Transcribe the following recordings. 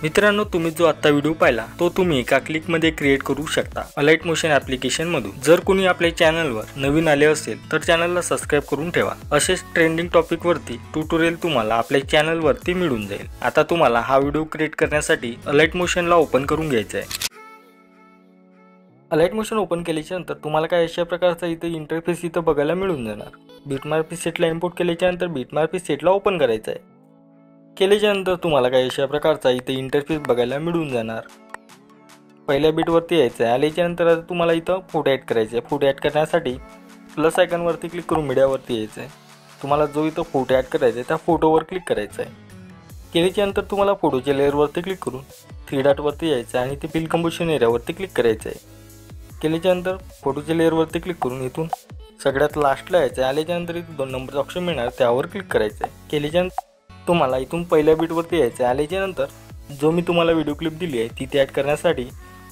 मित्रांनो, तुम्ही जो आता व्हिडिओ पाहिला तो तुम्ही एका क्लिक मध्ये क्रिएट करू शकता अलाइट मोशन ॲप्लिकेशन मधून। जर कोणी आपल्या चॅनलवर नवीन आले असेल तर चॅनलला सबस्क्राइब करून ठेवा। असेच ट्रेंडिंग टॉपिक वरती ट्युटोरियल तुम्हाला आपल्या चॅनल वरती मिळून जाईल। आता तुम्हाला हा व्हिडिओ क्रिएट करण्यासाठी अलाइट मोशनला ओपन करून घ्यायचा आहे। अलाइट मोशन ओपन केल्याच्या नंतर तुम्हाला काय अशा प्रकारचा इथे इंटरफेस इथे बघायला मिळून जाणार। बिटमॅप प्रीसेटला इम्पोर्ट केल्याच्या नंतर बिटमॅप प्रीसेटला ओपन करायचा आहे। केल्याच्यानंतर तुम्हाला काही अशा प्रकारचा इथे इंटरफेस बघायला मिळून जाणार। पहिल्या बीटवरती यायचं आहे। आल्याच्यानंतर आता तुम्हाला इथं फोटो ॲड करायचे आहे। फोटो ॲड करण्यासाठी प्लस आयकॉनवरती क्लिक करून मीडियावरती यायचं आहे। तुम्हाला जो इथं फोटो ॲड करायचा आहे त्या फोटोवर क्लिक करायचं आहे। केल्याच्यानंतर तुम्हाला फोटोच्या लेअरवरती क्लिक करून थ्री डॉटवरती यायचं आहे आणि ते फिल कंपोजिशन एरियावरती क्लिक करायचं आहे। केल्याच्यानंतर फोटोच्या लेअरवरती क्लिक करून इथून सगळ्यात लास्टला यायचं आहे। आल्याच्यानंतर इथं 2 नंबरचं ऑप्शन मिळणार, त्यावर क्लिक करायचं आहे। केल्याच्यानंतर तुम्हाला इथून पहिल्या बीटवरती यायचं आहे। आल्याच्यानंतर जो मी तुम्हाला व्हिडिओ क्लिप दिली आहे ती ॲड करण्यासाठी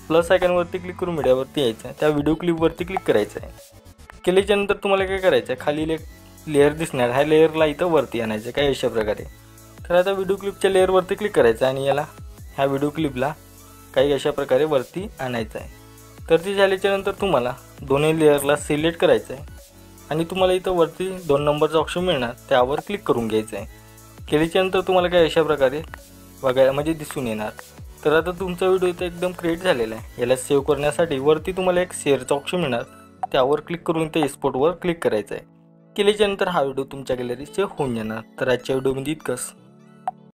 प्लस आयकॉनवरती क्लिक करून मीडियावरती यायचं आहे। त्या व्हिडिओ क्लिपवरती क्लिक करायचं आहे। केल्याच्यानंतर तुम्हाला काय करायचं आहे, खाली एक लेअर दिसणार, ह्या लेअरला इथं वरती आणायचं काय अशा प्रकारे। तर आता व्हिडिओ क्लिपच्या लेअरवरती क्लिक करायचं आणि याला ह्या व्हिडिओ क्लिपला काही अशा प्रकारे वरती आणायचं आहे। तर ते झाल्याच्यानंतर तुम्हाला दोन्ही लेअरला सिलेक्ट करायचं आहे आणि तुम्हाला इथं वरती 2 नंबरचा ऑप्शन मिळणार, त्यावर क्लिक करून घ्यायचं आहे। केल्याच्यानंतर तुम्हाला काय अशा प्रकारे बघायला म्हणजे दिसून येणार। तर आता तुमचा व्हिडिओ इथं एकदम क्रिएट झालेला आहे। याला सेव्ह करण्यासाठी वरती तुम्हाला एक शेअरचा ऑप्शन मिळणार, त्यावर क्लिक करून इथे एक्सपोर्टवर क्लिक करायचं आहे। केल्याच्यानंतर हा व्हिडिओ तुमच्या गॅलरीत सेव्ह होऊन जाणार। तर आजच्या व्हिडिओमध्ये इतकंच।